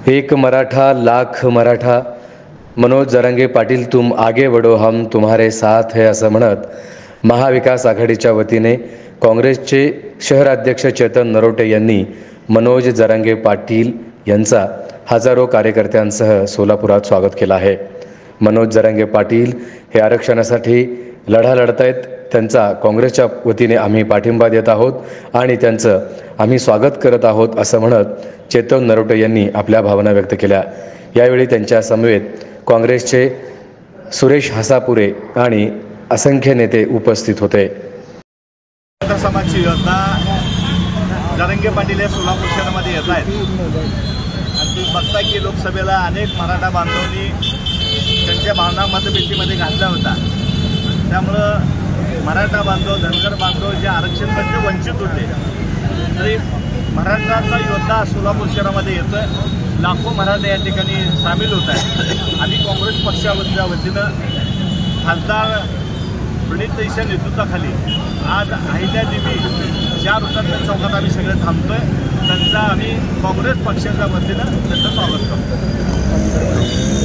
एक मराठा लाख मराठा, मनोज जरांगे पाटील तुम आगे बढ़ो हम तुम्हारे साथ है असं म्हणत महाविकास आघाडीच्या वतीने काँग्रेसचे शहराध्यक्ष चेतन नरोटे यांनी मनोज जरांगे पाटील यांचा हजारो कार्यकर्त्यांसह सोलापुरात स्वागत केलं आहे। मनोज जरांगे पाटील हे आरक्षणासाठी लढा लढतायत, त्यांचा काँग्रेसच्या वतीने आम्ही पाठिंबा देत आहोत आणि त्यांचं आम्ही स्वागत करत आहोत असं म्हणत चेतन नरोटे यांनी आपल्या भावना व्यक्त केल्या। यावेळी त्यांच्या समवेत काँग्रेसचे सुरेश हसापुरे आणि असंख्य नेते उपस्थित होते। समाजची योजना जरांगे पाटील हे सोलापूर शहरामध्ये येत आहेत आणि तुम्ही बघता की लोकसभेला अनेक मराठा बांधवांनी त्यांच्या भावना मतपेटीमध्ये घातल्या होत्या। त्यामुळं मराठा बांधव धनगर बांधव जे आरक्षणमध्ये वंचित होते तरी मराठाचा योद्धा सोलापूर शहरामध्ये येतोय, लाखो मराठे या ठिकाणी सामील होत आहेत। आम्ही काँग्रेस पक्षाच्या वतीनं खासदार प्रणितताईंच्या नेतृत्वाखाली आज अहिल्यादेवी 4 हुतात्मा चौकात आम्ही सगळे थांबतोय। त्यांचा आम्ही काँग्रेस पक्षाच्या वतीनं त्यांचं स्वागत करतो।